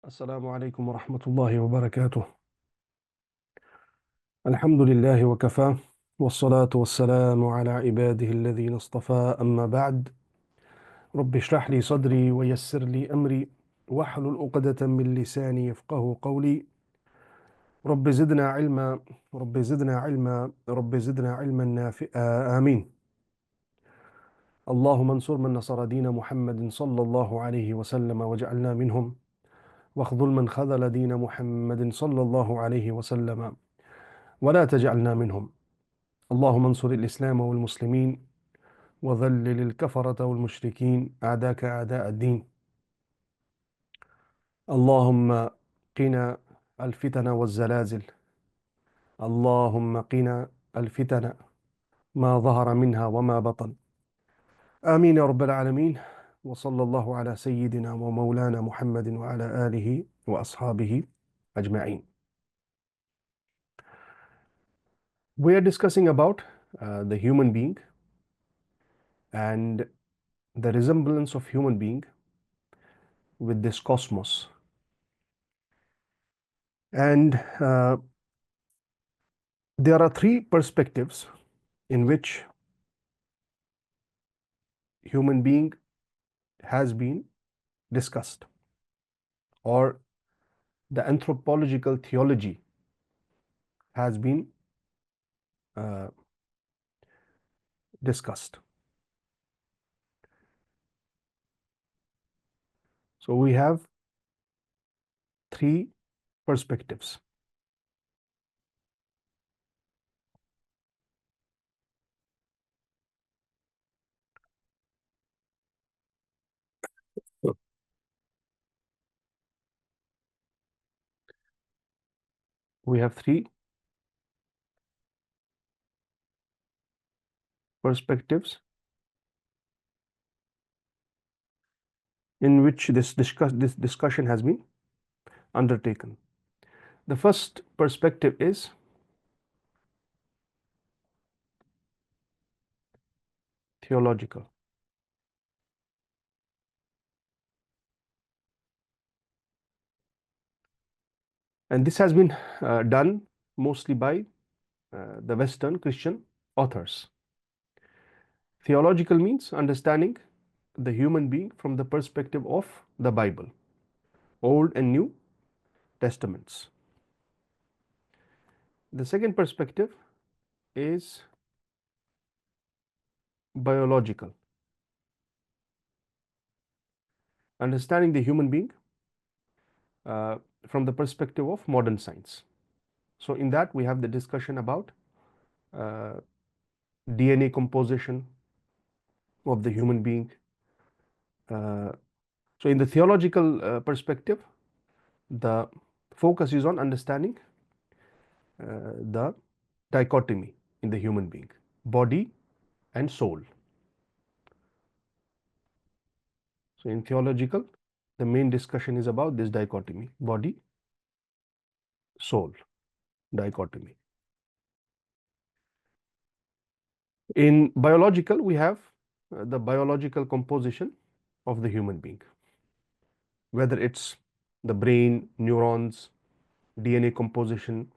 السلام عليكم ورحمة الله وبركاته. الحمد لله وكفى، والصلاة والسلام على عباده الذين اصطفى، أما بعد. رب اشرح لي صدري ويسر لي أمري واحلل عقدة من لساني يفقه قولي. رب زدنا علما، رب زدنا علما، رب زدنا علما نافعا، آمين. اللهم انصر من نصر دين محمد صلى الله عليه وسلم واجعلنا منهم، واخذل من خذل دين محمد صلى الله عليه وسلم ولا تجعلنا منهم. اللهم انصر الإسلام والمسلمين وذلل الكفرة والمشركين أعداك أعداء الدين. اللهم قنا الفتن والزلازل، اللهم قنا الفتن ما ظهر منها وما بطن، آمين يا رب العالمين. وصلى الله على سيدنا ومولانا محمد وعلى آله وأصحابه أجمعين. We are discussing about the human being and the resemblance of human being with this cosmos. And there are three perspectives in which human being has been discussed, or the anthropological theology has been uh, discussed. So we have three perspectives. We have three perspectives in which this discussion has been undertaken. The first perspective is theological. And this has been done mostly by the Western Christian authors. Theological means understanding the human being from the perspective of the Bible, Old and New Testaments. The second perspective is biological, understanding the human being from the perspective of modern science. So in that we have the discussion about DNA composition of the human being. So in the theological perspective, the focus is on understanding the dichotomy in the human being, body and soul. So in theological, the main discussion is about this dichotomy, body, soul dichotomy. In biological, we have the biological composition of the human being, whether it's the brain, neurons, DNA composition,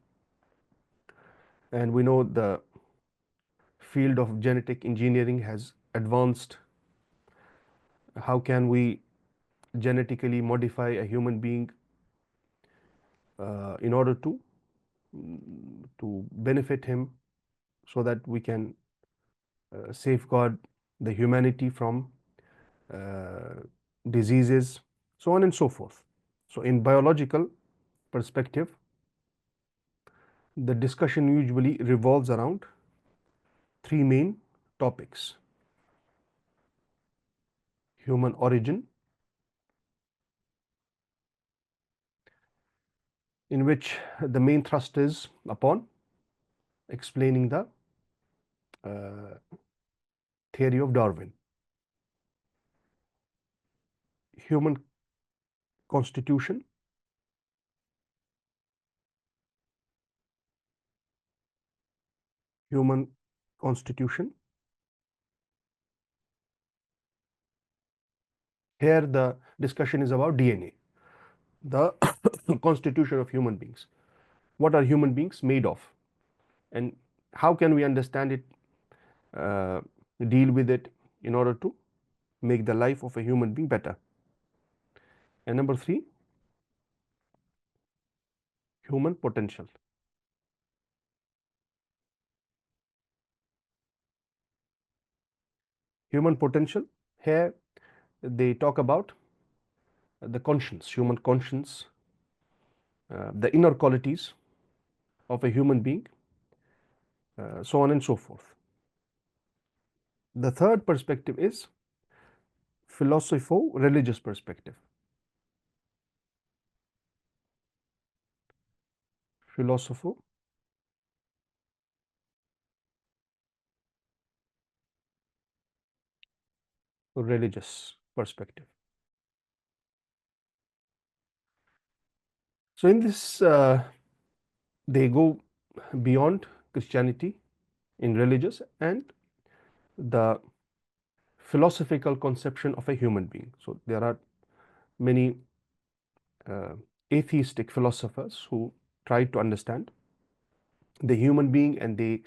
and we know the field of genetic engineering has advanced. How can we genetically modify a human being in order to benefit him, so that we can safeguard the humanity from diseases, so on and so forth. So in biological perspective, the discussion usually revolves around three main topics: human origin, in which the main thrust is upon explaining the theory of Darwin; human constitution, human constitution. Here the discussion is about DNA. the constitution of human beings. What are human beings made of? And how can we understand it, uh, deal with it in order to make the life of a human being better? And number three, human potential. Human potential, here they talk about the conscience, human conscience, the inner qualities of a human being, so on and so forth. The third perspective is philosopho-religious perspective. Philosopho-religious perspective. So in this, they go beyond Christianity in religious and the philosophical conception of a human being. So there are many uh, atheistic philosophers who tried to understand the human being, and they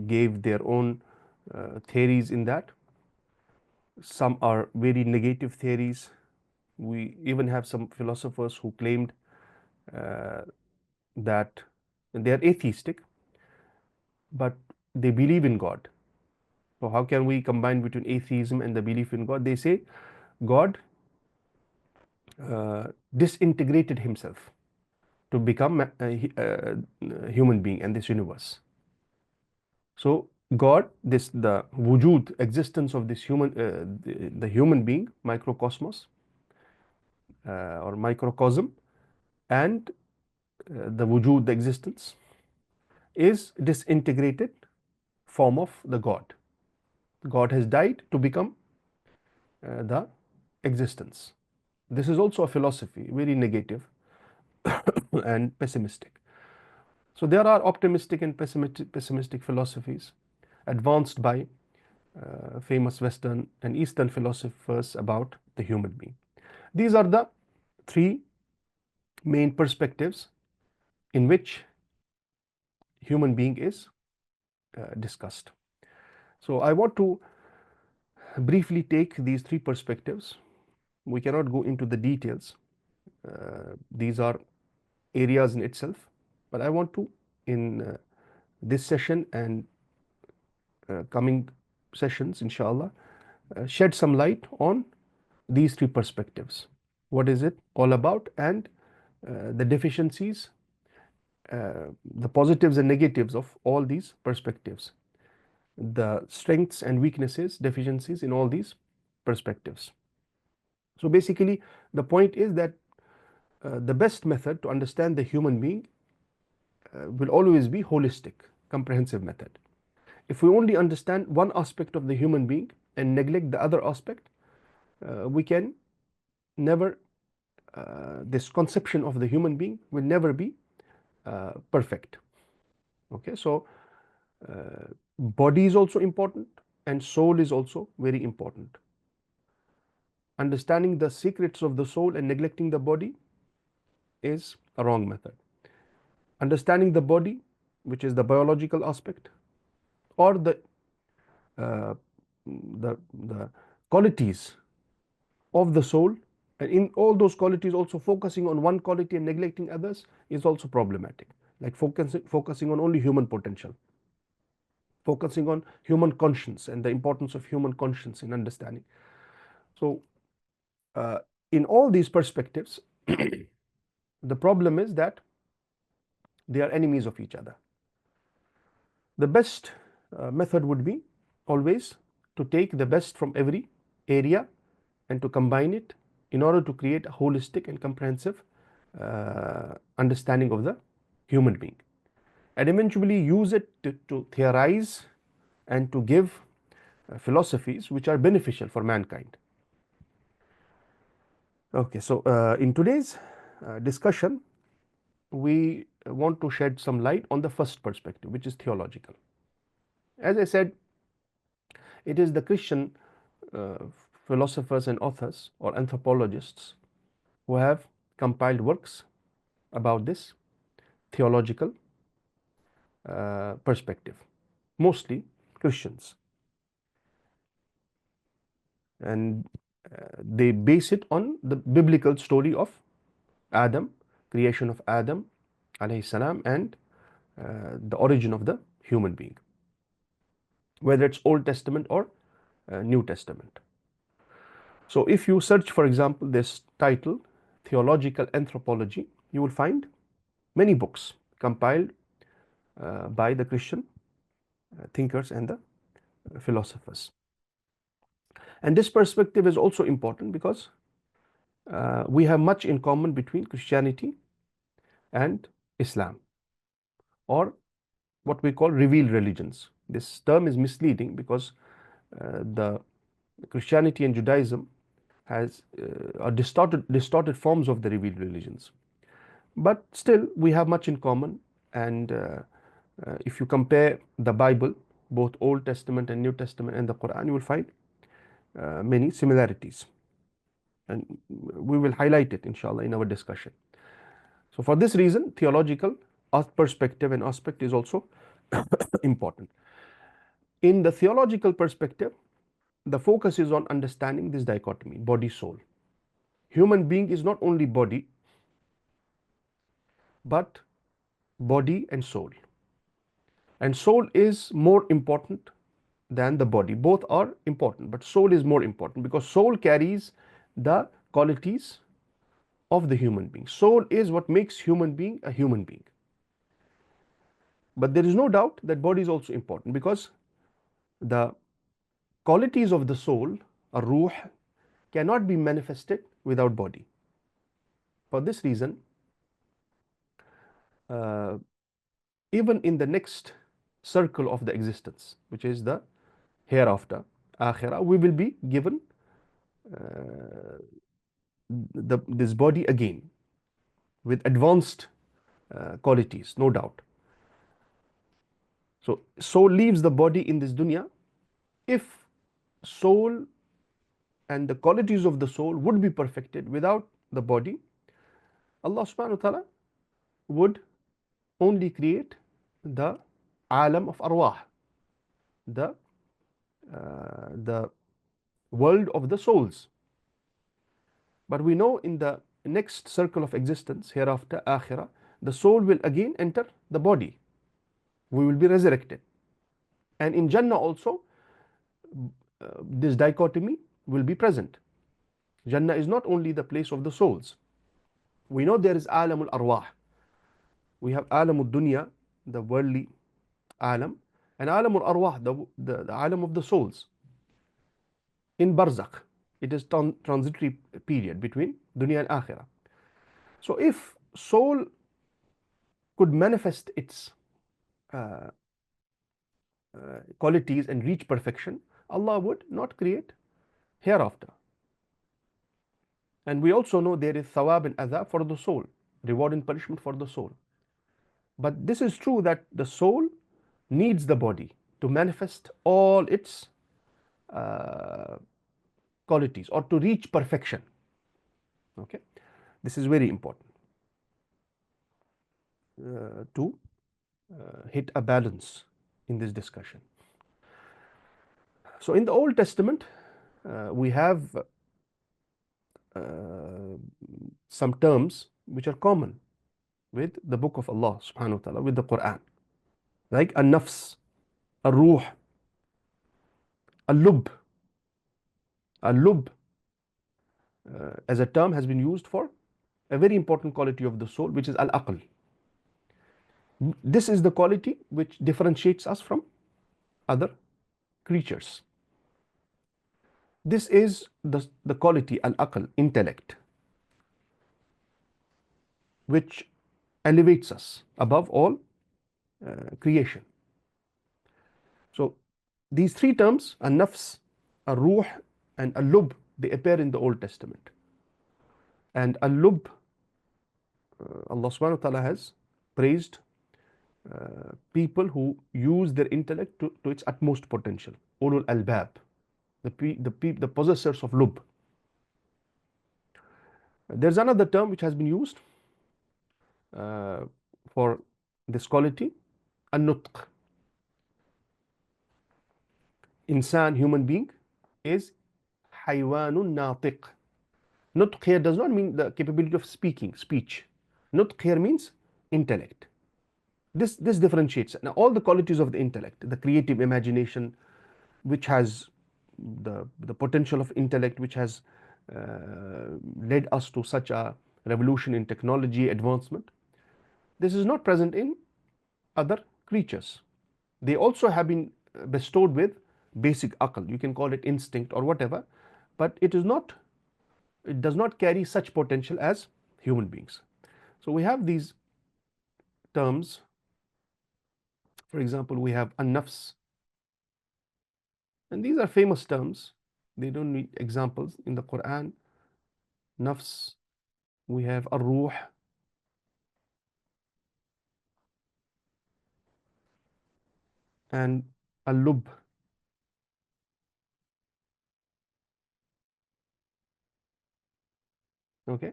gave their own theories in that. Some are very negative theories. We even have some philosophers who claimed uh, that they are atheistic, but they believe in God. So how can we combine between atheism and the belief in God? They say God disintegrated himself to become a human being and this universe. So God, the wujud, existence of this human, the human being, microcosmos or microcosm, and the wujud, the existence, is disintegrated form of the God. God has died to become the existence. This is also a philosophy, very negative and pessimistic. So there are optimistic and pessimistic philosophies advanced by famous Western and Eastern philosophers about the human being. These are the three main perspectives in which human being is discussed. So I want to briefly take these three perspectives. We cannot go into the details. These are areas in itself, but I want to, in this session and coming sessions, inshallah, shed some light on these three perspectives. What is it all about, and the deficiencies, the positives and negatives of all these perspectives, the strengths and weaknesses, deficiencies in all these perspectives. So basically, the point is that the best method to understand the human being will always be holistic, comprehensive method. If we only understand one aspect of the human being and neglect the other aspect, we can never, this conception of the human being will never be perfect. Okay, so body is also important and soul is also very important. Understanding the secrets of the soul and neglecting the body is a wrong method. Understanding the body, which is the biological aspect, or uh, the qualities of the soul, and in all those qualities also focusing on one quality and neglecting others, is also problematic. Like focusing on only human potential, focusing on human conscience and the importance of human conscience in understanding. So uh, in all these perspectives, the problem is that they are enemies of each other. The best method would be always to take the best from every area and to combine it in order to create a holistic and comprehensive understanding of the human being, and eventually use it to theorize and to give philosophies which are beneficial for mankind. Okay, so in today's discussion, we want to shed some light on the first perspective, which is theological. As I said, it is the Christian uh, philosophers and authors or anthropologists who have compiled works about this theological perspective, mostly Christians. And they base it on the biblical story of Adam, creation of Adam alayhi salam, and the origin of the human being, whether it's Old Testament or New Testament. So if you search, for example, this title, Theological Anthropology, you will find many books compiled by the Christian thinkers and the philosophers. And this perspective is also important because we have much in common between Christianity and Islam, or what we call revealed religions. This term is misleading because the Christianity and Judaism are distorted forms of the revealed religions. But still, we have much in common. And if you compare the Bible, both Old Testament and New Testament, and the Quran, you will find many similarities. And we will highlight it, inshallah, in our discussion. So for this reason, theological perspective and aspect is also important. In the theological perspective, the focus is on understanding this dichotomy, body-soul. Human being is not only body, but body and soul. And soul is more important than the body. Both are important, but soul is more important because soul carries the qualities of the human being. Soul is what makes human being a human being. But there is no doubt that body is also important because the qualities of the soul, a ruh, cannot be manifested without body. For this reason, even in the next circle of the existence, which is the hereafter, akhirah, we will be given this body again with advanced qualities, no doubt. So soul leaves the body in this dunya. If soul and the qualities of the soul would be perfected without the body, Allah subhanahu wa ta'ala would only create the alam of arwah, the world of the souls. But we know in the next circle of existence, hereafter, akhirah, the soul will again enter the body. We will be resurrected. And in Jannah also, this dichotomy will be present. Jannah is not only the place of the souls. We know there is alamul arwah. We have alamul dunya, the worldly alam, and alamul arwah, the alam of the souls. In barzakh, it is transitory period between dunya and akhirah. So if soul could manifest its qualities and reach perfection, Allah would not create hereafter. And we also know there is thawab and adhab for the soul, reward and punishment for the soul. But this is true that the soul needs the body to manifest all its qualities or to reach perfection. Okay, this is very important to hit a balance in this discussion. So in the Old Testament, we have some terms which are common with the book of Allah subhanahu wa ta'ala, with the Quran, like an-nafs, a-ruh, al-lub. Al-lub as a term has been used for a very important quality of the soul, which is al-aql. This is the quality which differentiates us from other creatures. This is the quality, al-aql, intellect, which elevates us above all creation. So these three terms, an-nafs, al-ruh, and al-lub, they appear in the Old Testament. And al-lub, Allah subhanahu wa ta'ala has praised people who use their intellect to its utmost potential. Ulul albab, the possessors of lub. There's another term which has been used uh, for this quality, an-nutq. Insan, human being, is haywanun natiq. Nutq here does not mean the capability of speaking, speech. Nutq here means intellect. This differentiates now all the qualities of the intellect, the creative imagination, which has the potential of intellect, which has led us to such a revolution in technology advancement. This is not present in other creatures. They also have been bestowed with basic aql. You can call it instinct or whatever, but it does not carry such potential as human beings. So we have these terms. For example, we have an-nafs, and these are famous terms. They don't need examples in the Quran. Nafs, we have ar-ruh, and al-lub. Okay,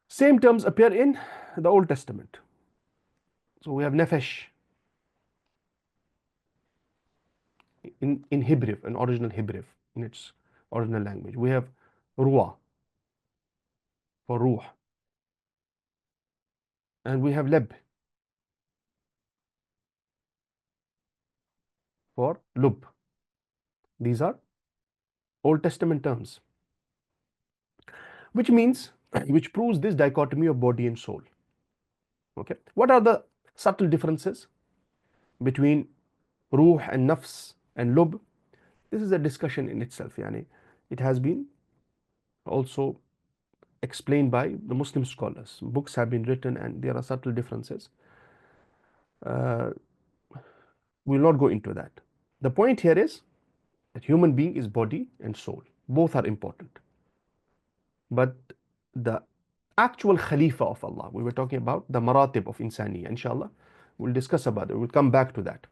same terms appear in the Old Testament. So we have nefesh in Hebrew, an original Hebrew, in its original language. We have ruah for ruh, and we have leb for lub. These are Old Testament terms, which proves this dichotomy of body and soul. Okay, what are the subtle differences between ruh and nafs and lub? This is a discussion in itself. Yani, it has been also explained by the Muslim scholars. Books have been written, and there are subtle differences. Uh, we will not go into that. The point here is that human being is body and soul. Both are important. But the actual Khalifa of Allah, we were talking about the maratib of insaniya. Inshallah, we'll discuss about it. We'll come back to that.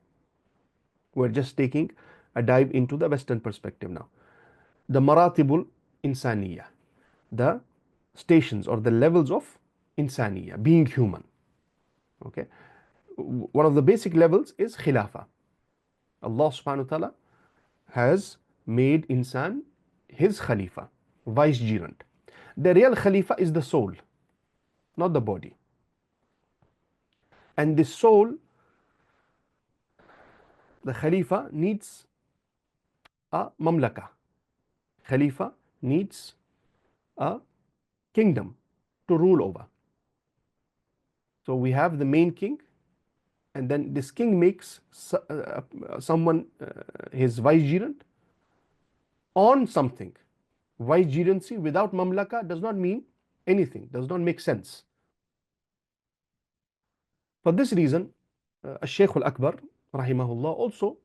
We're just taking a dive into the Western perspective now. The maratibul insaniya, the stations or the levels of insaniya, being human. Okay, one of the basic levels is khilafa. Allah subhanahu wa ta'ala has made insan his khalifa, vicegerent. The real khalifa is the soul, not the body. And the soul, the khalifa, needs a mamlaka. Khalifa needs a kingdom to rule over. So we have the main king, and then this king makes someone his vicegerent on something. Vicegerency without mamlaka does not mean anything, does not make sense. For this reason, Shaykh al-Akbar, rahimahullah, also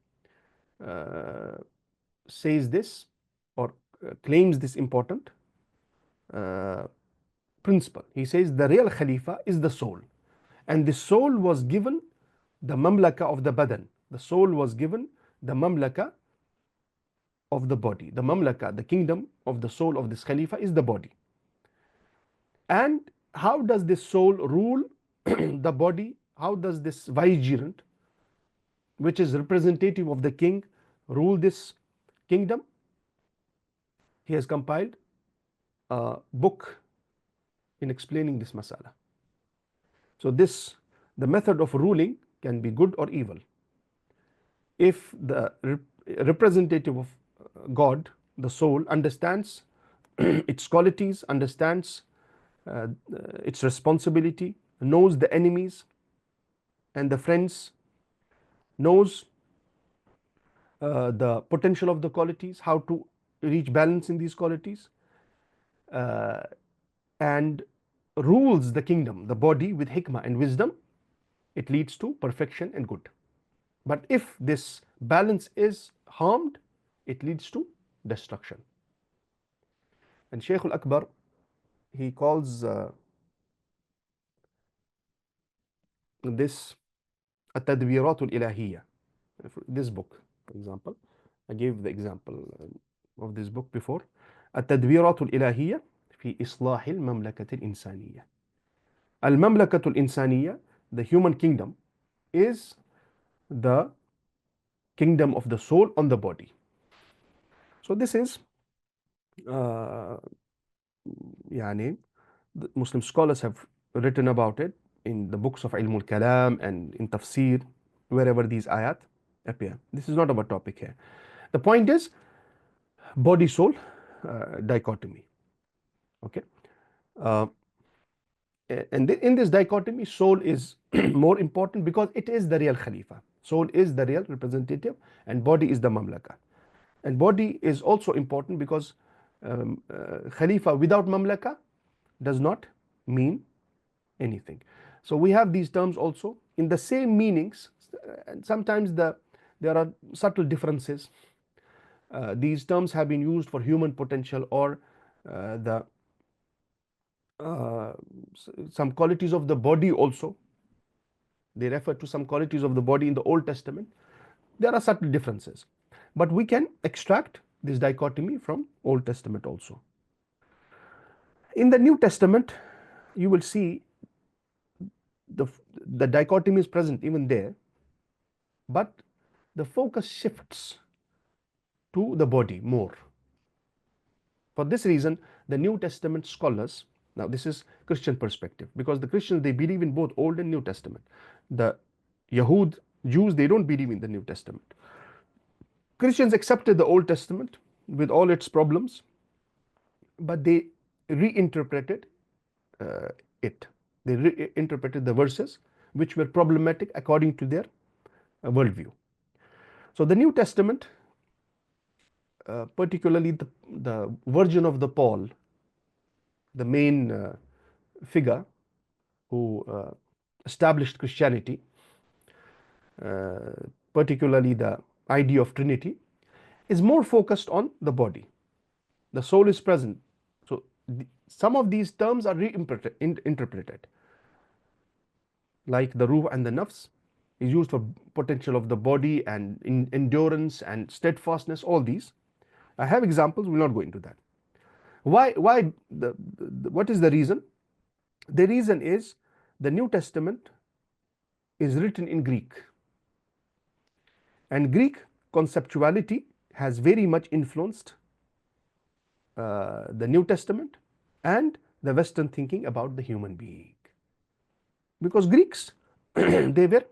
says this or claims this important principle. He says the real Khalifa is the soul, and the soul was given the mamlaka of the badan. The soul was given the mamlaka of the body. The mamlaka, the kingdom of the soul of this Khalifa, is the body. And how does this soul rule the body? How does this vicegerent, which is representative of the king, rule this kingdom? He has compiled a book in explaining this masala. So the method of ruling can be good or evil. If the representative of God, the soul, understands its qualities, understands its responsibility, knows the enemies and the friends, knows the potential of the qualities, how to reach balance in these qualities, and rules the kingdom, the body, with hikmah and wisdom, it leads to perfection and good. But if this balance is harmed, it leads to destruction. And Shaykh al-Akbar, he calls this at-tadwiratul ilahiyya. This book, for example, I gave the example of this book before. At-tadwiratul ilahiyya في إصلاح المملكة الإنسانية. المملكة الإنسانية, the human kingdom, is the kingdom of the soul on the body. So this is يعني the Muslim scholars have written about it in the books of Ilm al-Kalam and in Tafsir, wherever these ayat appear. This is not our topic here. The point is body soul dichotomy. Okay. Uh, and in this dichotomy, soul is more important because it is the real Khalifa. Soul is the real representative and body is the Mamlaka. And body is also important because Khalifa without Mamlaka does not mean anything. So we have these terms also in the same meanings, and sometimes there are subtle differences. These terms have been used for human potential or the some qualities of the body also. They refer to some qualities of the body in the Old Testament. There are subtle differences, but we can extract this dichotomy from Old Testament also. In the New Testament, you will see the dichotomy is present even there, but the focus shifts to the body more. For this reason, the New Testament scholars, now this is Christian perspective, because the Christians, they believe in both Old and New Testament. The Yahud, Jews, they don't believe in the New Testament. Christians accepted the Old Testament with all its problems, but they reinterpreted it. They reinterpreted the verses which were problematic according to their worldview. So the New Testament, particularly the version of the Paul, the main figure who established Christianity, particularly the idea of Trinity, is more focused on the body. The soul is present. So some of these terms are reinterpreted, like the ruh and the nafs is used for potential of the body and endurance and steadfastness, all these. I have examples, we'll not go into that. Why what is the reason? The reason is the New Testament is written in Greek, and Greek conceptuality has very much influenced the New Testament and the Western thinking about the human being. Because Greeks, they were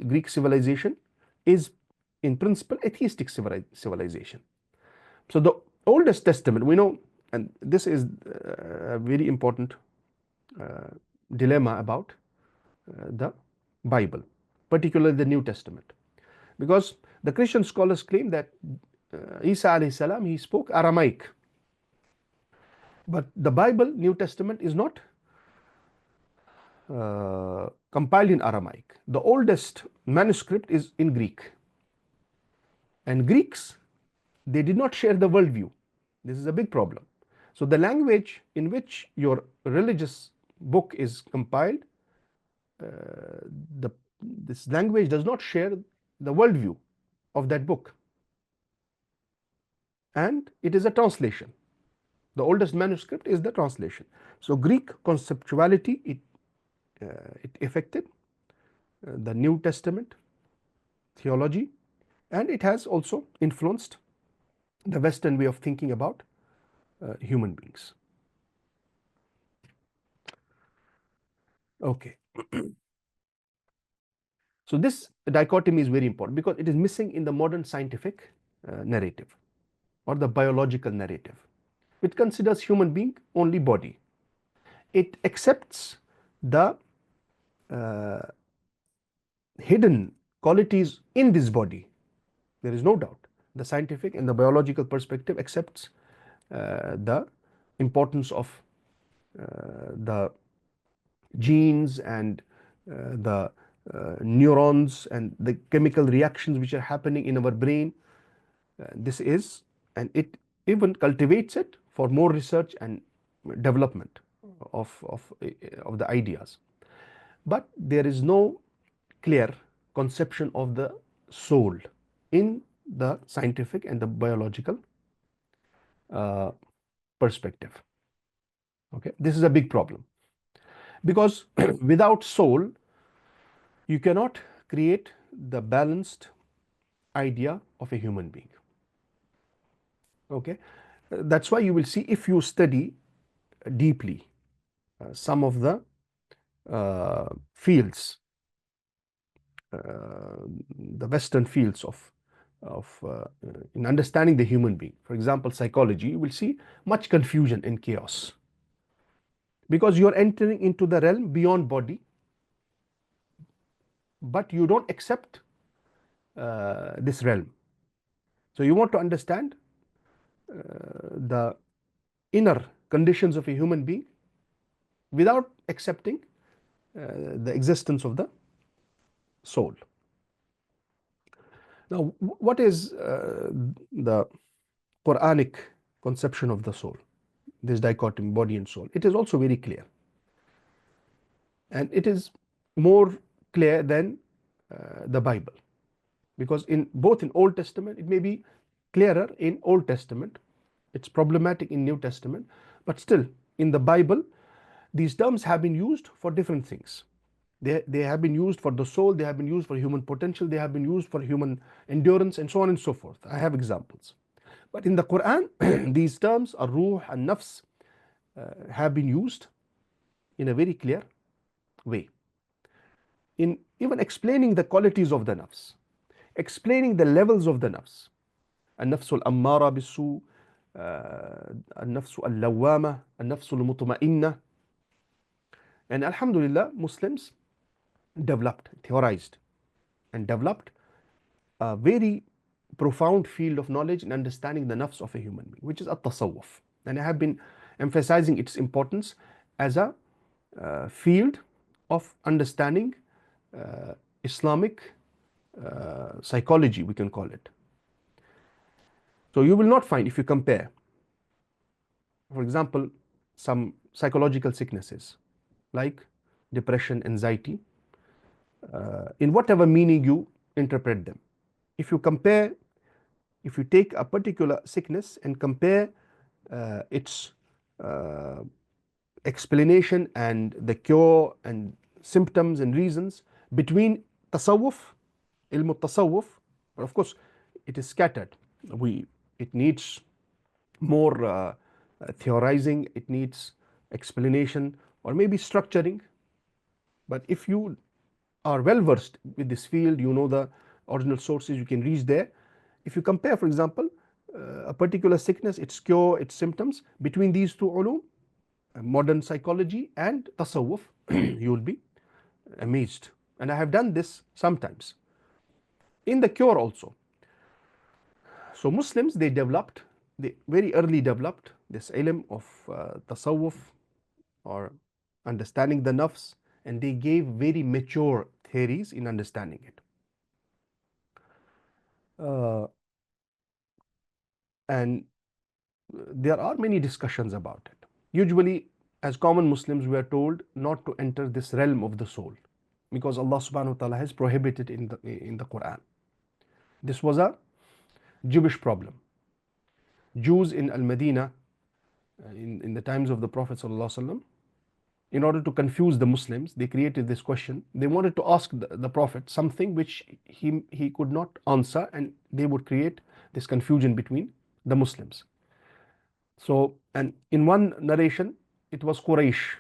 Greek civilization is in principle atheistic civilization. So the oldest testament we know, and this is a very important dilemma about the Bible, particularly the New Testament, because the Christian scholars claim that Isa alayhi salam, he spoke Aramaic, but the Bible, New Testament, is not compiled in Aramaic. The oldest manuscript is in Greek, and Greeks, they did not share the worldview. This is a big problem. So the language in which your religious book is compiled, this language does not share the worldview of that book, and it is a translation. The oldest manuscript is the translation. So Greek conceptuality, it affected the New Testament theology, and it has also influenced the Western way of thinking about human beings. Okay. So this dichotomy is very important because it is missing in the modern scientific narrative or the biological narrative. It considers human being only body. It accepts the hidden qualities in this body. There is no doubt. The scientific and the biological perspective accepts the importance of the genes and the neurons and the chemical reactions which are happening in our brain. This is, and it even cultivates it for more research and development of the ideas. But there is no clear conception of the soul in the scientific and the biological uh, perspective. Okay, this is a big problem because without soul, you cannot create the balanced idea of a human being. Okay, that's why you will see, if you study deeply some of the fields, the Western fields of in understanding the human being. For example, psychology, you will see much confusion and chaos because you are entering into the realm beyond body, but you don't accept this realm. So you want to understand the inner conditions of a human being without accepting the existence of the soul. Now, what is the Quranic conception of the soul? This dichotomy, body and soul. It is also very clear. And it is more clear than the Bible. Because in both in Old Testament, it may be clearer in Old Testament. It's problematic in New Testament. But still, in the Bible, these terms have been used for different things. They have been used for the soul, they have been used for human potential, they have been used for human endurance, and so on and so forth. I have examples. But in the Quran, these terms, ar-ruh and nafs, have been used in a very clear way. In even explaining the qualities of the nafs, explaining the levels of the nafs. النفس الأمارة بالسوء, النفس اللوامة, النفس المطمئنة. And Alhamdulillah, Muslims developed, theorized, and developed a very profound field of knowledge in understanding the nafs of a human being, which is at-tasawwuf. And I have been emphasizing its importance as a field of understanding Islamic psychology, we can call it. So you will not find, if you compare, for example, some psychological sicknesses like depression, anxiety, in whatever meaning you interpret them. If you compare, if you take a particular sickness and compare its explanation and the cure and symptoms and reasons between tasawwuf, ilm tasawwuf, but of course it is scattered. It needs more theorizing, it needs explanation or maybe structuring. But if you are well versed with this field, you know the original sources, you can reach there. If you compare, for example, a particular sickness, its cure, its symptoms, between these two ulum, modern psychology and tasawwuf, you will be amazed. And I have done this sometimes. In the cure also. So Muslims, they very early developed this ilm of tasawwuf, or understanding the nafs, and they gave very mature theories in understanding it. And there are many discussions about it. Usually, as common Muslims, we are told not to enter this realm of the soul because Allah subhanahu wa ta'ala has prohibited in the Quran. This was a Jewish problem. Jews in Al-Madinah, in the times of the Prophet sallallahu alaihi wasallam, in order to confuse the Muslims, they created this question. They wanted to ask the Prophet something which he could not answer, and they would create this confusion between the Muslims. So, and in one narration, it was Quraysh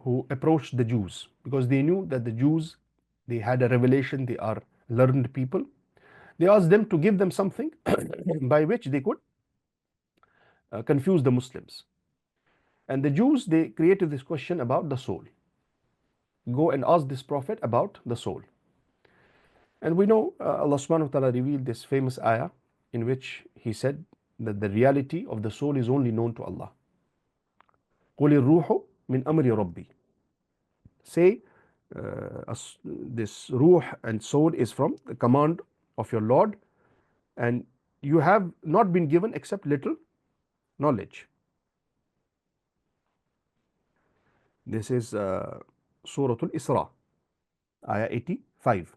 who approached the Jews because they knew that the Jews, they had a revelation, they are learned people. They asked them to give them something by which they could confuse the Muslims. And the Jews, they created this question about the soul. Go and ask this prophet about the soul. And we know Allah subhanahu wa ta'ala revealed this famous ayah in which he said that the reality of the soul is only known to Allah. قُلِ الرُّوحُ مِنْ أَمْرِ رَبِّي. Say, this ruh and soul is from the command of your Lord, and you have not been given except little knowledge. This is Surah Al-Isra, ayah 85.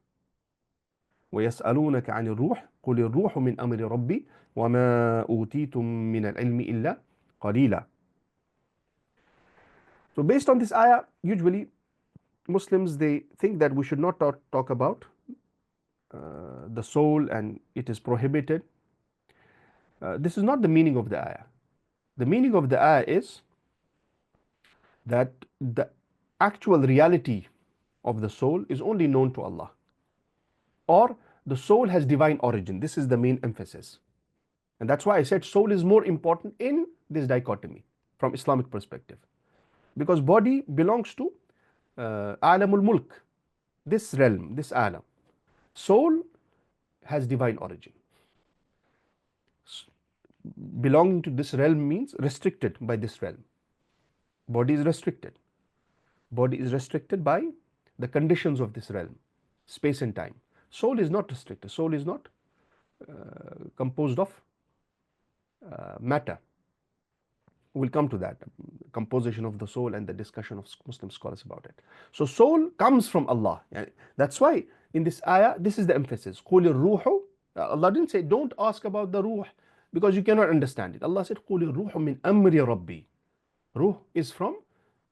وَيَسْأَلُونَكَ عَنِ الرُّوحِ قُلِ الرُّوحُ مِنْ أَمْرِ رَبِّي وَمَا أُوتِيتُم مِّنَ الْعِلْمِ إِلَّا قَلِيلًا. So based on this ayah, usually Muslims, they think that we should not talk about the soul and it is prohibited. This is not the meaning of the ayah. The meaning of the ayah is that the actual reality of the soul is only known to Allah, or the soul has divine origin. This is the main emphasis. And that's why I said soul is more important in this dichotomy from Islamic perspective. Because body belongs to alamul mulk, this realm, this alam. Soul has divine origin. Belonging to this realm means restricted by this realm. Body is restricted. Body is restricted by the conditions of this realm, space and time. Soul is not restricted. Soul is not composed of matter. We'll come to that, composition of the soul and the discussion of Muslim scholars about it. So soul comes from Allah. That's why in this ayah, this is the emphasis. قُلِ الرُّوحُ. Allah didn't say, don't ask about the ruh, because you cannot understand it. Allah said, قُلِ الرُّوحُ مِنْ أَمْرِ رَبِّي. Ruh is from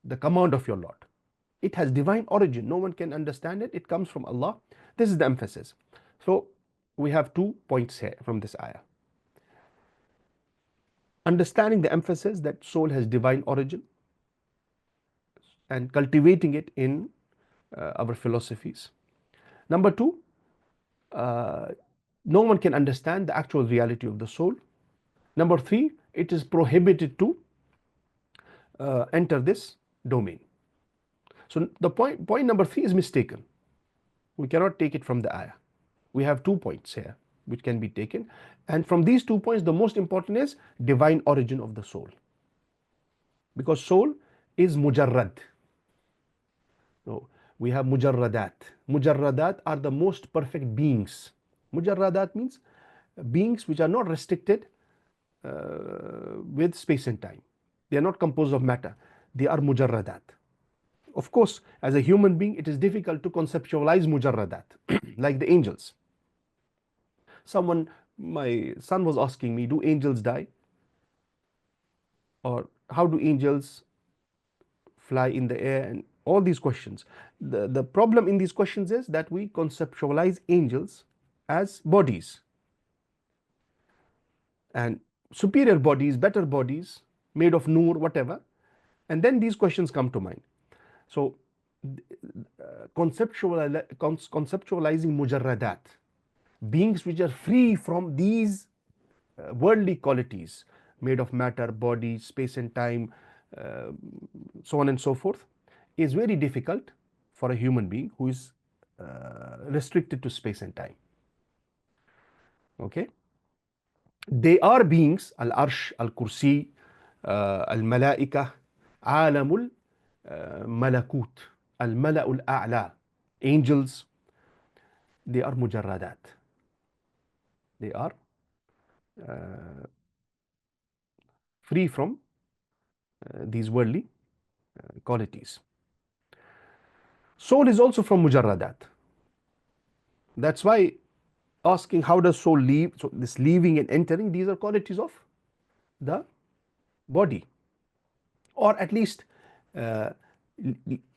the command of your Lord. It has divine origin. No one can understand it. It comes from Allah. This is the emphasis. So we have 2 points here from this ayah. Understanding the emphasis that soul has divine origin and cultivating it in our philosophies. Number 2, no one can understand the actual reality of the soul. Number 3, it is prohibited to enter this domain. So the point number 3 is mistaken. We cannot take it from the ayah. We have 2 points here which can be taken, and from these 2 points the most important is divine origin of the soul, because soul is mujarrad. No, we have mujarradat. Mujarradat are the most perfect beings. Mujarradat means beings which are not restricted with space and time. They are not composed of matter. They are mujarradat. Of course, as a human being, it is difficult to conceptualize mujarradat, like the angels. My son was asking me, do angels die? Or how do angels fly in the air? And all these questions. The problem in these questions is that we conceptualize angels as bodies. And superior bodies, better bodies, made of nur, whatever. And then these questions come to mind. So conceptualizing mujarradat, beings which are free from these worldly qualities, made of matter, body, space and time, so on and so forth, is very difficult for a human being who is restricted to space and time. Okay? They are beings, al-arsh, al-kursi, al-malaika, alamul malakut, al-mala'ul a'la, angels. They are mujarradat. They are free from these worldly qualities. Soul is also from mujarradat. That's why asking how does soul leave, so this leaving and entering, these are qualities of the body, or at least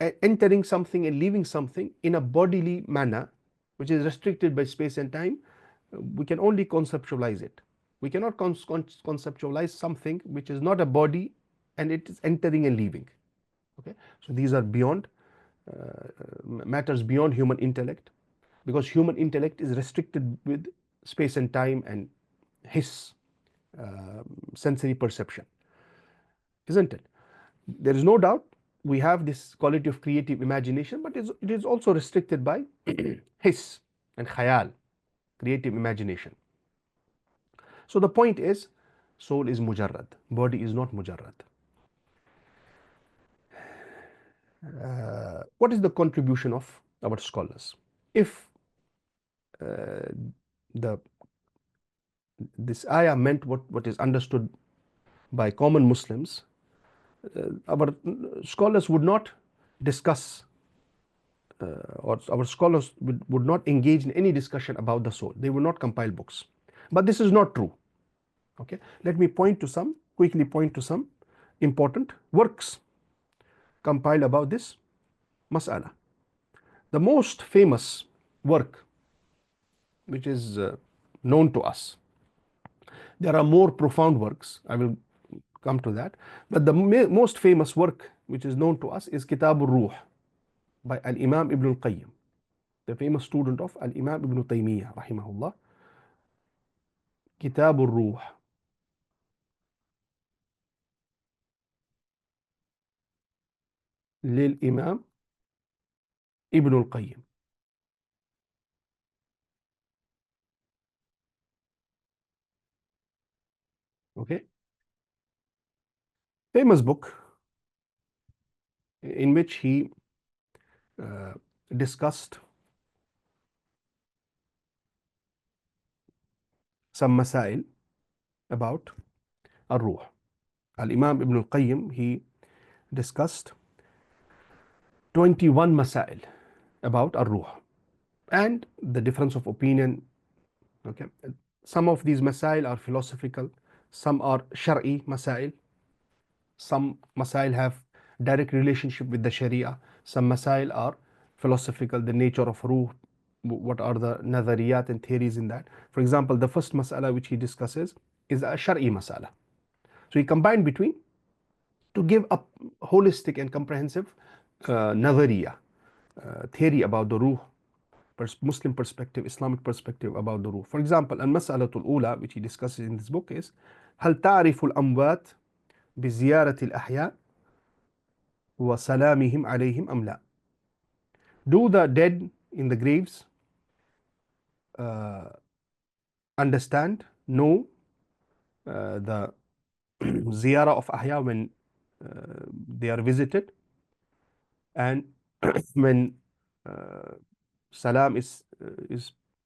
entering something and leaving something in a bodily manner which is restricted by space and time. We can only conceptualize it. We cannot conceptualize something which is not a body and it is entering and leaving. Okay, so these are beyond matters beyond human intellect, because human intellect is restricted with space and time and his sensory perception, isn't it? There is no doubt we have this quality of creative imagination, but it is also restricted by his and khayal, creative imagination. So the point is, soul is mujarrad, body is not mujarrad. What is the contribution of our scholars? If this ayah meant what is understood by common Muslims, our scholars would not discuss or our scholars would not engage in any discussion about the soul. They would not compile books. But this is not true. Okay, let me quickly point to some important works compiled about this mas'ala. The most famous work which is known to us, there are more profound works, I will come to that, but the most famous work which is known to us is Kitab al-Ruh by Al-Imam Ibn al-Qayyim, the famous student of Al-Imam Ibn Taymiyyah rahimahullah. Kitab al-Ruh للإمام ابن القيم. Okay, famous book in which he discussed some masail about al-Ruh. Al-Imam Ibn al-Qayyim, he discussed 21 masail about al-Ruh and the difference of opinion. Okay, some of these masail are philosophical, some are shar'i masail, some masail have direct relationship with the Sharia, some masail are philosophical, the nature of ruh, what are the nazariyat and theories in that. For example, the first masala which he discusses is a shar'i masala. So he combined between to give a holistic and comprehensive nazariya, theory about the ruh, Muslim perspective, Islamic perspective about the ruh. For example, al-mas'alatul ula, which he discusses in this book, is هل تعرف الأموات بزيارة الأحياء وسلامهم عليهم أم لا? Do the dead in the graves understand, know the ziyarah of ahya when they are visited, and when salam is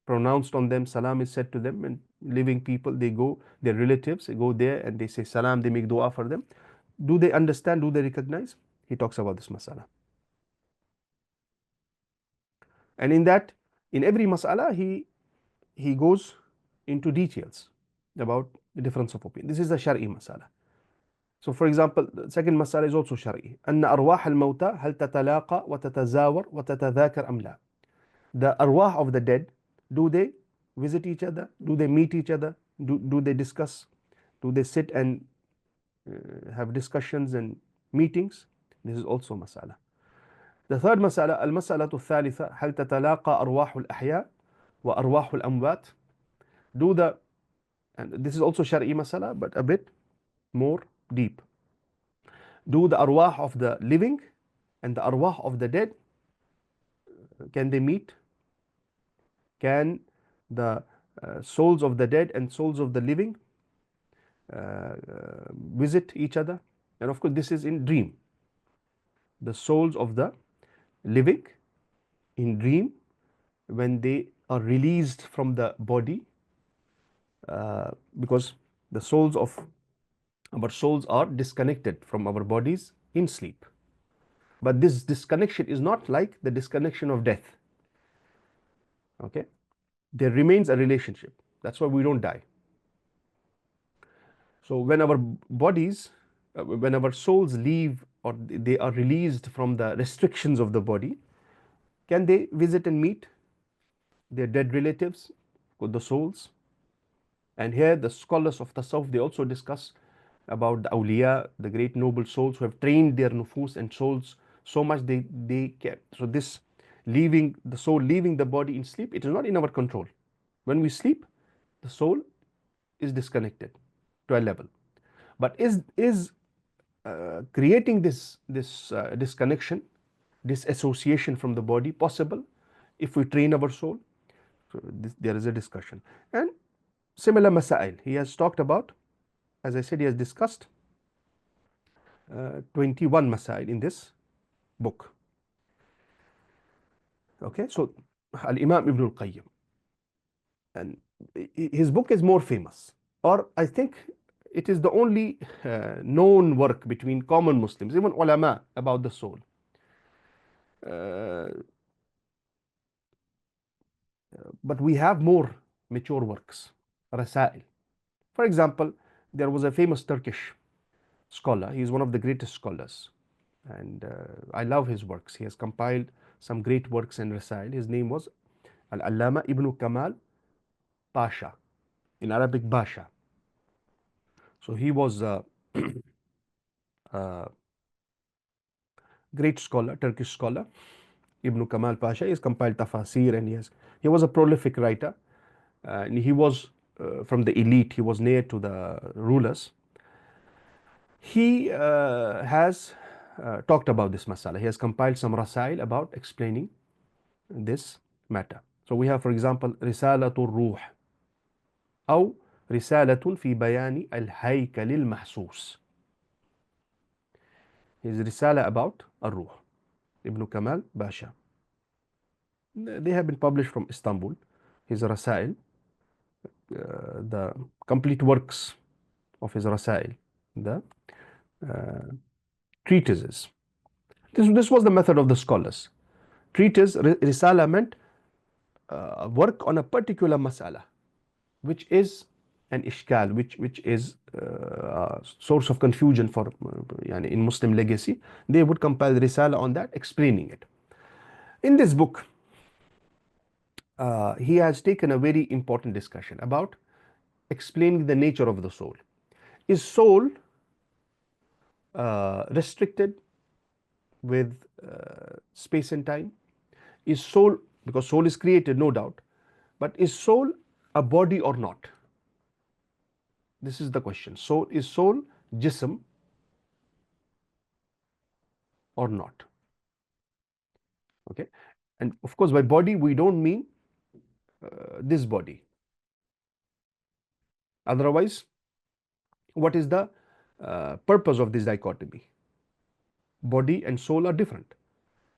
pronounced on them, salam is said to them, and living people, they go, their relatives, they go there and they say salam, they make dua for them. Do they understand? Do they recognize? He talks about this masala. And in that, in every masala, he goes into details about the difference of opinion. This is the Shari masala. So for example, the second masala is also Shari. أن أرواح الموتى هل تتلاقى وتتزاور وتتذاكر أم لا? The arwah of the dead, do they visit each other? Do they meet each other? Do they discuss? Do they sit and have discussions and meetings? This is also masala. The third masala, المسألة الثالثة هل تتلاقى أرواح الأحياء وأرواح الأموات? Do the, and this is also Shari'i masala, but a bit more deep. Do the arwah of the living and the arwah of the dead, can they meet? Can the souls of the dead and souls of the living visit each other? And of course, this is in dream. The souls of the living in dream, when they are released from the body, because the souls of our souls are disconnected from our bodies in sleep. But this disconnection is not like the disconnection of death. Okay, there remains a relationship. That's why we don't die. So when our bodies, when our souls leave or they are released from the restrictions of the body, can they visit and meet their dead relatives with the souls? And here the scholars of Tasawwuf, they also discuss about the awliya, the great noble souls who have trained their nufus and souls so much they kept. So this leaving, the soul leaving the body in sleep, it is not in our control. When we sleep, the soul is disconnected to a level. But is creating this disconnection, disassociation from the body possible if we train our soul? So there is a discussion. And similar masail he has talked about. As I said, he has discussed 21 masail in this book. Okay, so Al-Imam Ibn al-Qayyim, and his book is more famous, or I think it is the only known work between common Muslims, even ulama, about the soul. but we have more mature works, rasail. For example, there was a famous Turkish scholar. He is one of the greatest scholars, and I love his works. He has compiled some great works in rasail. His name was Al-Allama Ibn Kamal Pasha, in Arabic Basha. So he was a great scholar, Turkish scholar. Ibn Kamal Pasha. He has compiled tafasir, and he was a prolific writer. And he was from the elite. He was near to the rulers. He has talked about this masala. He has compiled some rasail about explaining this matter. So we have, for example, Risalatul Ruh, أو رسالة في بيان الهيكل المحسوس. His risala about Ar-Ruh, Ibn Kamal Basha. They have been published from Istanbul. His rasail, the complete works of his rasail, the treatises. This was the method of the scholars. Treatise, risala meant work on a particular masala, which is an ishkal, which is a source of confusion for in Muslim legacy. They would compile risala on that, explaining it. In this book, he has taken a very important discussion about explaining the nature of the soul. Is soul restricted with space and time? Is soul, because soul is created, no doubt, but is soul a body or not? This is the question. So is soul jism or not? Okay. And of course, by body, we don't mean this body. Otherwise, what is the purpose of this dichotomy? Body and soul are different.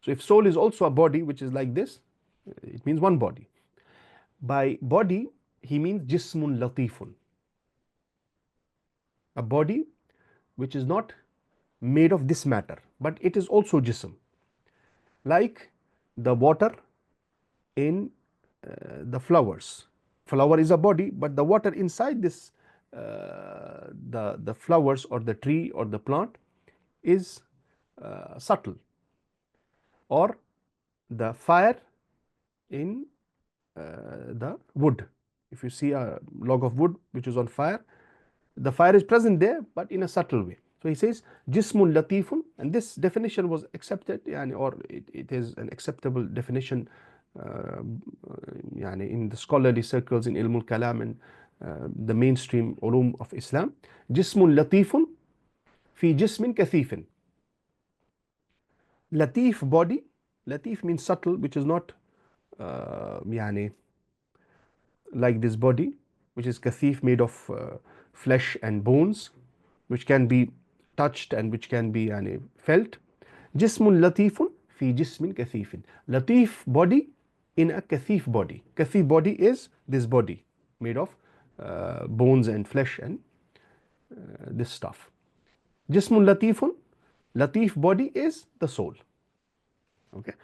So if soul is also a body, which is like this, it means one body. By body, he means jismun latifun, a body which is not made of this matter, but it is also jism, like the water in the flowers. Flower is a body, but the water inside this the flowers or the tree or the plant is subtle. Or the fire in the wood. If you see a log of wood which is on fire, the fire is present there, but in a subtle way. So he says jismun latifun, and this definition was accepted, or it is an acceptable definition in the scholarly circles in ilmul kalam and the mainstream ulum of Islam. Jismun latifun fi jismin kathifin. Latif, body. Latif means subtle, which is not like this body, which is kathif, made of flesh and bones, which can be touched and which can be felt. Jismun latifun fi jismin kathifin. Latif, body in a kathif body. Kathif body is this body made of bones and flesh and this stuff. Jismun latifun, latif body is the soul. Okay.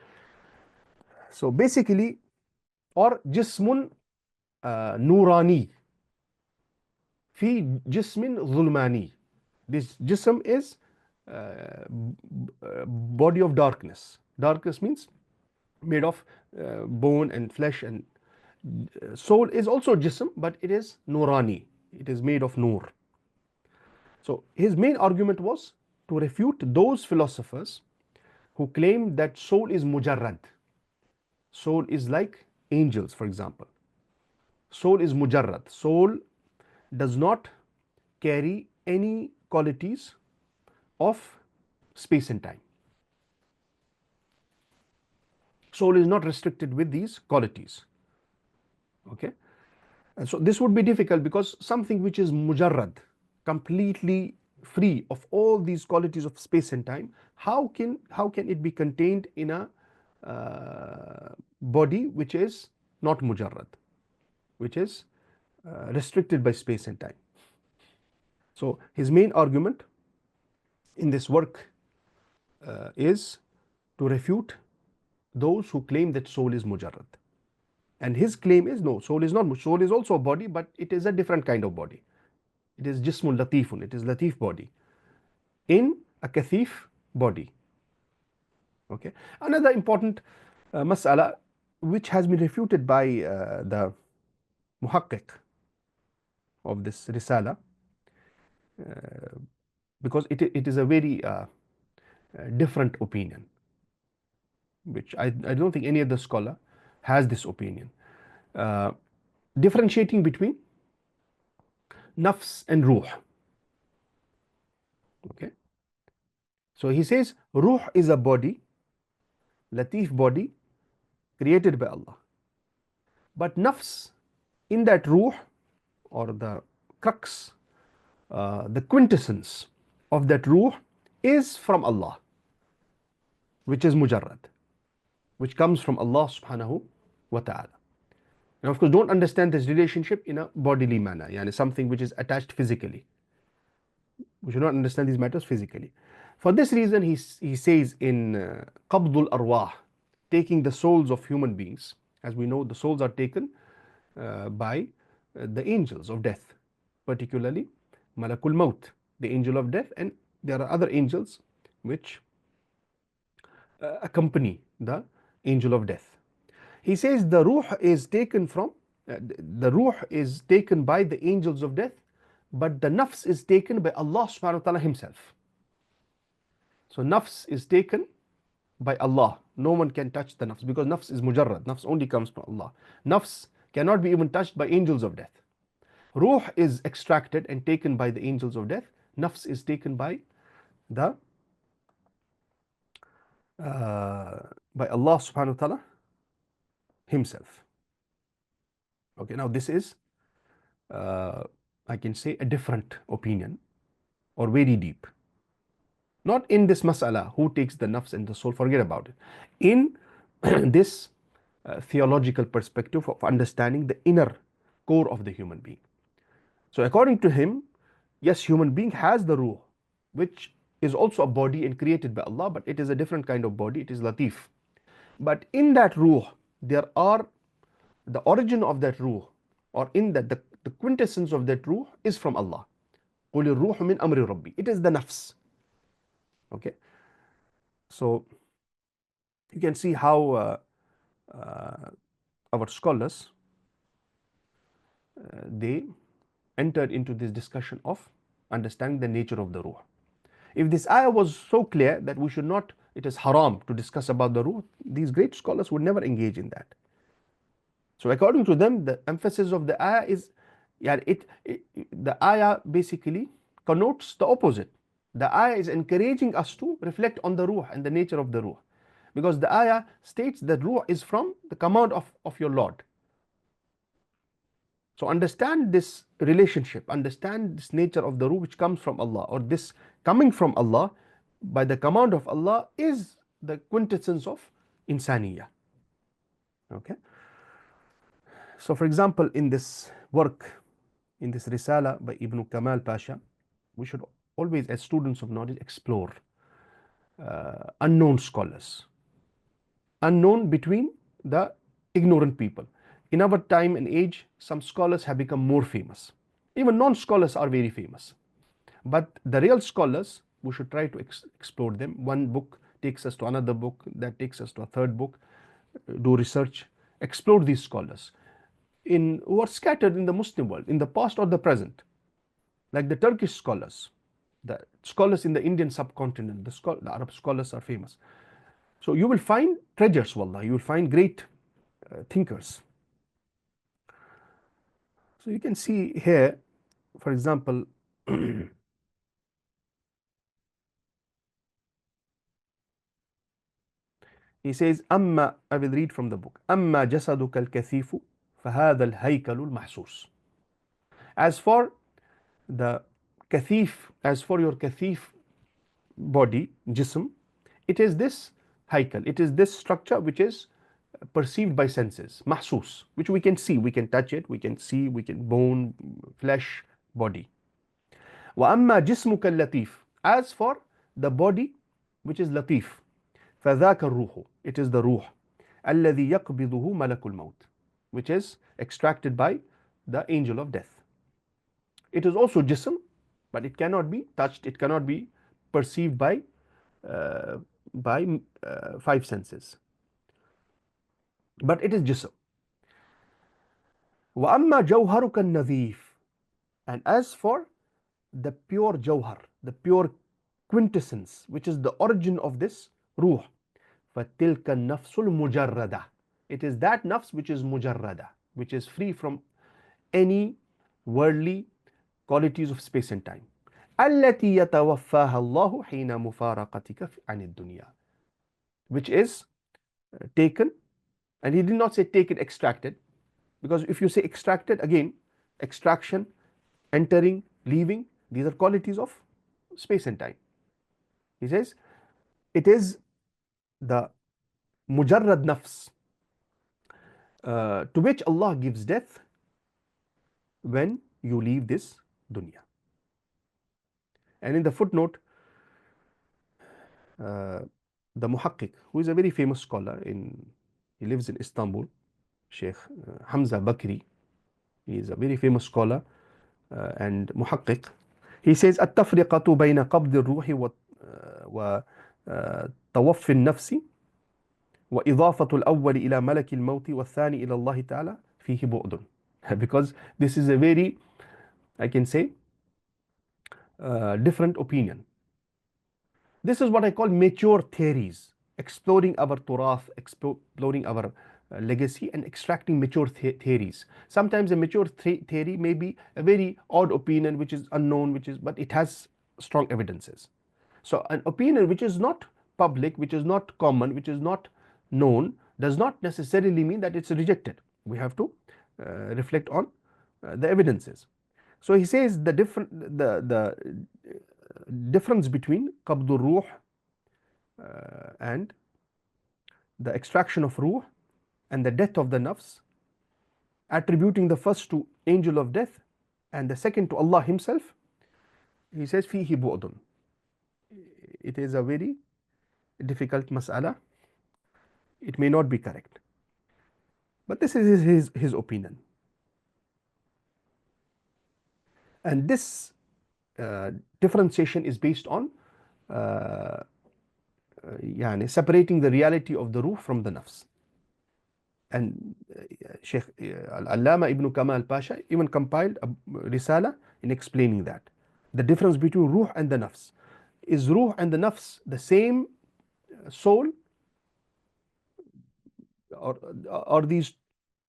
So basically, or jismun nurani fi jismin zulmani. This jism is body of darkness. Darkness means made of bone and flesh, and soul is also jism, but it is nurani. It is made of nur. So his main argument was to refute those philosophers who claim that soul is mujarrad. Soul is like angels, for example. Soul is mujarrad. Soul does not carry any qualities of space and time. Soul is not restricted with these qualities. Okay. And so this would be difficult, because something which is mujarrad, completely free of all these qualities of space and time, how can it be contained in a body which is not mujarrad, which is restricted by space and time? So his main argument in this work is to refute those who claim that soul is mujarrad. And his claim is no, soul is not. Soul is also a body, but it is a different kind of body. It is jismun latifun. It is latif body in a kathif body. Okay. Another important mas'ala which has been refuted by the muhaqqiq of this risala, because it is a very different opinion, which I don't think any other scholar has this opinion. Uh, Differentiating between nafs and ruh. Okay. So he says ruh is a body, latif body, created by Allah. But nafs, in that ruh, or the crux, the quintessence of that ruh is from Allah, which is mujarrad, which comes from Allah subhanahu wa ta'ala. Now, of course, don't understand this relationship in a bodily manner, yani something which is attached physically. We should not understand these matters physically. For this reason, he says in Qabdul Arwah, taking the souls of human beings. As we know, the souls are taken by the angels of death, particularly Malakul Maut, the angel of death, and there are other angels which accompany the angel of death. He says the ruh is taken from, the ruh is taken by the angels of death, but the nafs is taken by Allah subhanahu wa ta'ala himself. So nafs is taken by Allah. No one can touch the nafs, because nafs is mujarrad. Nafs only comes from Allah. Nafs cannot be even touched by angels of death. Ruh is extracted and taken by the angels of death. Nafs is taken by the by Allah subhanahu wa ta'ala himself. Okay, now this is I can say a different opinion, or very deep. Not in this mas'ala, who takes the nafs and the soul, forget about it. In this theological perspective of understanding the inner core of the human being. So according to him, yes, human being has the ruh, which is also a body and created by Allah, but it is a different kind of body. It is latif. But in that ruh, there are the origin of that ruh, or in that the quintessence of that ruh is from Allah. قُلِ الرُّوحُ مِنْ أَمْرِ رَبِّي. It is the nafs. Okay. So you can see how our scholars they entered into this discussion of understanding the nature of the ruh. If this ayah was so clear that we should not, it is haram to discuss about the ruh, these great scholars would never engage in that. So according to them, the emphasis of the ayah is, yeah, the ayah basically connotes the opposite. The ayah is encouraging us to reflect on the ruh and the nature of the ruh, because the ayah states that ruh is from the command of your Lord. So understand this relationship, understand this nature of the ruh which comes from Allah, or this coming from Allah by the command of Allah is the quintessence of insaniyah. Okay. So for example, in this work, in this risala by Ibn Kamal Pasha, we should always, as students of knowledge, explore unknown scholars, unknown between the ignorant people. In our time and age, some scholars have become more famous. Even non-scholars are very famous. But the real scholars, we should try to explore them. One book takes us to another book, that takes us to a third book. Do research, explore these scholars who are scattered in the Muslim world, in the past or the present, like the Turkish scholars, the scholars in the Indian subcontinent, the Arab scholars are famous. So you will find treasures, wallah, you will find great thinkers. So you can see here, for example, he says, أما, I will read from the book, أما جسدك الكثيف فهذا الهيكل المحسوس. As for the kathif, as for your kathif body, jism, it is this haykal, it is this structure which is perceived by senses, mahsus, which we can see, we can touch it, we can see, we can bone, flesh, body. وأما جسمك اللطيف, as for the body which is latif, فذاك الروح, it is the ruh, الذي يقبضه ملك الموت, which is extracted by the angel of death. It is also jism, but it cannot be touched, it cannot be perceived uh, by five senses, but it is jism. وَأَمَّا جَوْهَرُكَ النَّظِيفُ, and as for the pure jawhar, the pure quintessence, which is the origin of this ruh, فَتِلْكَ النَّفْسُ الْمُجَرَّدَةِ, it is that nafs which is mujarrada, which is free from any worldly qualities of space and time. التي يتوفاها الله حين مفارقتك عن الدنيا, which is taken, and he did not say taken, extracted, because if you say extracted, again, extraction, entering, leaving, these are qualities of space and time. He says it is the mujarrad nafs to which Allah gives death when you leave this dunya. And in the footnote, the muhakkik, who is a very famous scholar, he lives in Istanbul, Sheikh Hamza Bakri, he is a very famous scholar and muhakkik. He says التفرقة بين قبض الروح وتوفي النفس وإضافة الأول إلى ملك الموت والثاني إلى الله تعالى فيه بعد. Because this is a very, I can say, different opinion. This is what I call mature theories, exploring our turath, exploring our legacy, and extracting mature theories. Sometimes a mature theory may be a very odd opinion which is unknown, but it has strong evidences. So an opinion which is not public, which is not common, which is not known, does not necessarily mean that it's rejected. We have to reflect on the evidences. So he says the difference between qabdur ruh and the extraction of ruh and the death of the nafs, attributing the first to angel of death and the second to Allah himself. He says fihi bu'dun, it is a very difficult mas'ala, it may not be correct, but this is his opinion. And this differentiation is based on separating the reality of the ruh from the nafs. And Sheikh Al-Allama Ibn Kamal Pasha even compiled a risala in explaining that. The difference between ruh and the nafs. Is ruh and the nafs the same soul? Or are these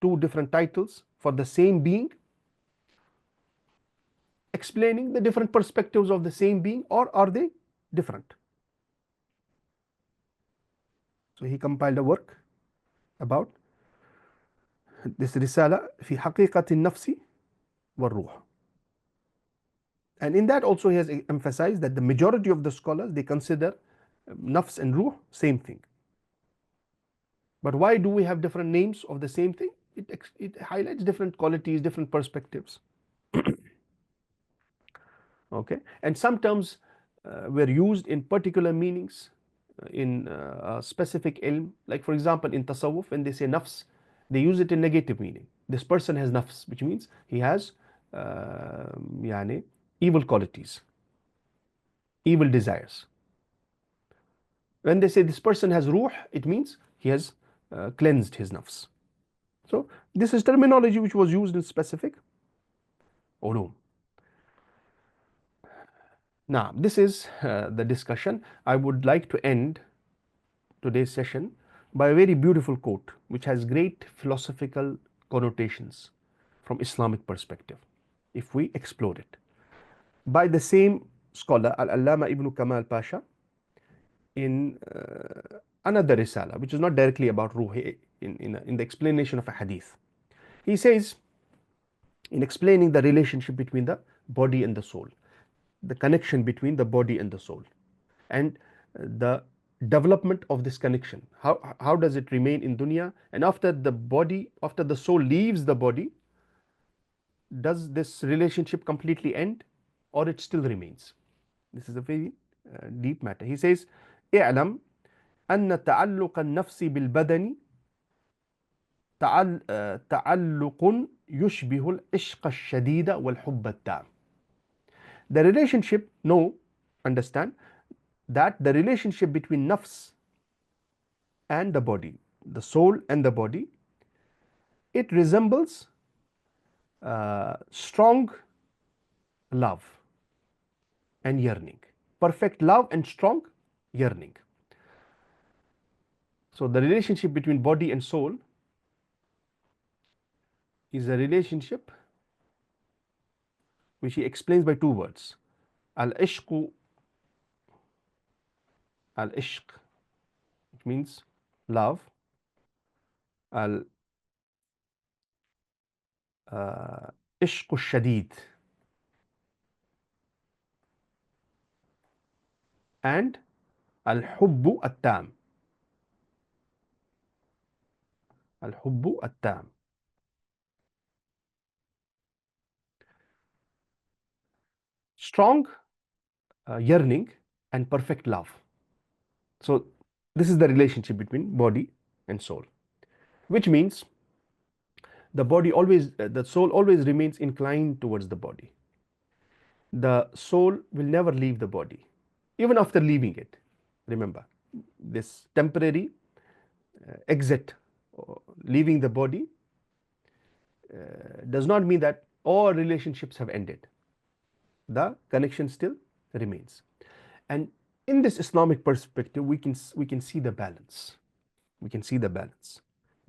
two different titles for the same being? Explaining the different perspectives of the same being, or are they different? So he compiled a work about this risala fi haqiqati nafsi wa ruh. And in that also he has emphasized that the majority of the scholars, they consider nafs and ruh same thing. But why do we have different names of the same thing? It highlights different qualities, different perspectives. Okay, and some terms were used in particular meanings in a specific ilm. Like for example, in tasawwuf, when they say nafs, they use it in negative meaning. This person has nafs, which means he has evil qualities, evil desires. When they say this person has ruh, it means he has cleansed his nafs. So this is terminology which was used in specific ulum. Now, this is the discussion. I would like to end today's session by a very beautiful quote which has great philosophical connotations from Islamic perspective, if we explore it, by the same scholar Al-Allama Ibn Kamal Pasha in another risala, which is not directly about ruh, in the explanation of a hadith. He says, in explaining the relationship between the body and the soul, the connection between the body and the soul, and the development of this connection, how does it remain in dunya, and after the soul leaves the body, does this relationship completely end or it still remains? This is a very deep matter. He says, اعلم أن تعلق النفس بالبدن تعلق يشبه العشق الشديد والحب التام. The relationship, understand that the relationship between nafs and the body, the soul and the body, it resembles strong love and yearning, perfect love and strong yearning. So the relationship between body and soul is a relationship which he explains by two words: al-ishq, al-ishq, which means love, al ishq shadid, and al-hubbu at-tam, al-hubbu at-tam. Strong yearning and perfect love. So this is the relationship between body and soul, which means the body always, the soul always remains inclined towards the body. The soul will never leave the body, even after leaving it. Remember, this temporary exit, leaving the body, does not mean that all relationships have ended. The connection still remains. And in this Islamic perspective, we can see the balance. We can see the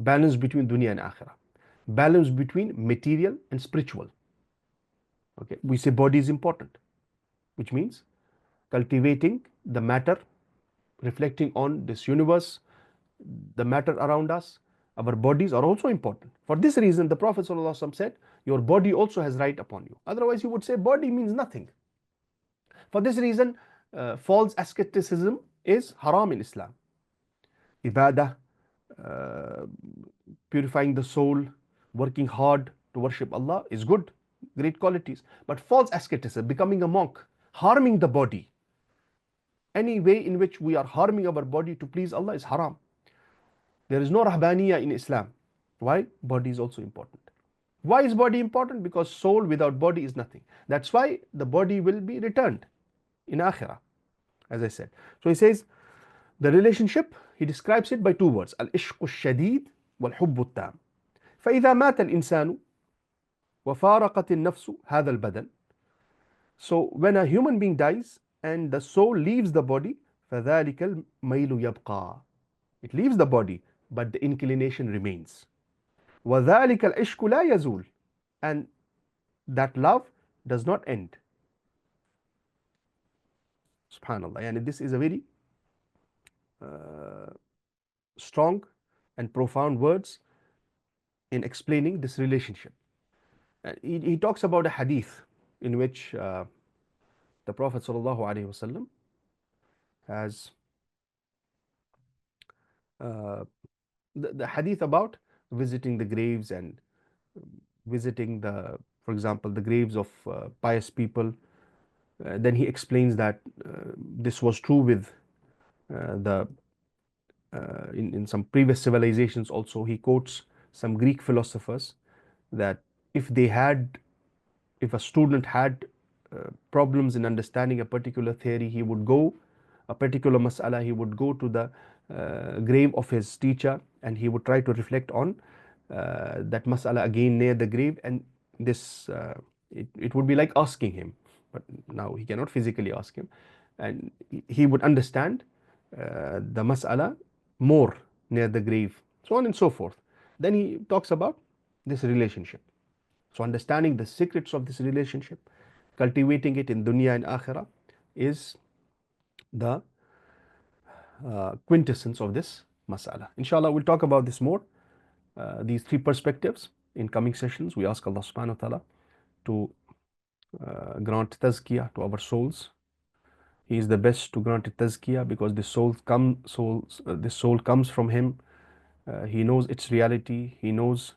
balance between dunya and akhirah, balance between material and spiritual. Okay, we say body is important, which means cultivating the matter, reflecting on this universe, the matter around us. Our bodies are also important. For this reason, the Prophet ﷺ said, your body also has right upon you. Otherwise, you would say body means nothing. For this reason, false asceticism is haram in Islam. Ibadah, purifying the soul, working hard to worship Allah is good, great qualities. But false asceticism, becoming a monk, harming the body, any way in which we are harming our body to please Allah is haram. There is no rahbaniyah in Islam. Why? Body is also important. Why is body important? Because soul without body is nothing. That's why the body will be returned in akhirah, as I said. So he says, the relationship, he describes it by two words: al-ishq al-shadid wal-hubb al-tam. فإذا مات الإنسان وفارقت النفس هذا البدن. So when a human being dies and the soul leaves the body, فذلك الميل يبقى. It leaves the body, but the inclination remains. وذلك العشق لا يزول. And that love does not end. Subhanallah. And this is a very strong and profound words in explaining this relationship. He talks about a hadith in which the Prophet ﷺ has the hadith about visiting the graves and visiting for example, the graves of pious people. Then he explains that this was true with in some previous civilizations also. He quotes some Greek philosophers that if a student had problems in understanding a particular theory, he would go, a particular mas'ala, he would go to the grave of his teacher and he would try to reflect on that mas'ala again near the grave, and this it would be like asking him, but now he cannot physically ask him, and he would understand the mas'ala more near the grave, so on and so forth. Then he talks about this relationship. So understanding the secrets of this relationship, cultivating it in dunya and akhirah, is the quintessence of this mas'ala. Inshallah, we'll talk about this more, these three perspectives, in coming sessions. We ask Allah subhanahu wa ta'ala to grant tazkiyah to our souls. He is the best to grant tazkiyah because this soul comes from Him. He knows its reality. He knows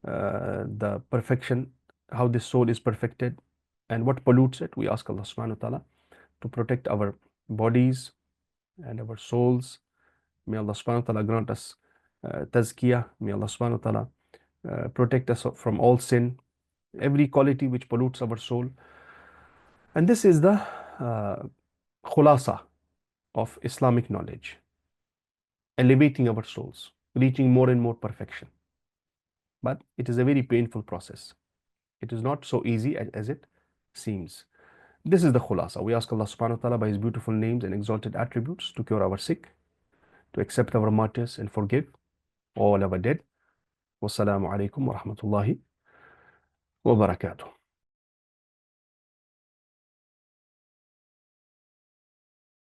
the perfection, how this soul is perfected and what pollutes it. We ask Allah subhanahu wa ta'ala to protect our bodies and our souls. May Allah subhanahu wa ta'ala grant us tazkiyah. May Allah subhanahu wa ta'ala protect us from all sin, every quality which pollutes our soul. And this is the khulasa of Islamic knowledge, elevating our souls, reaching more and more perfection. But it is a very painful process. It is not so easy as it seems. This is the khulasa. We ask Allah subhanahu wa ta'ala by His beautiful names and exalted attributes to cure our sick, to accept our martyrs and forgive all our dead. Wassalamu alaikum wa rahmatullahi wa barakatuh.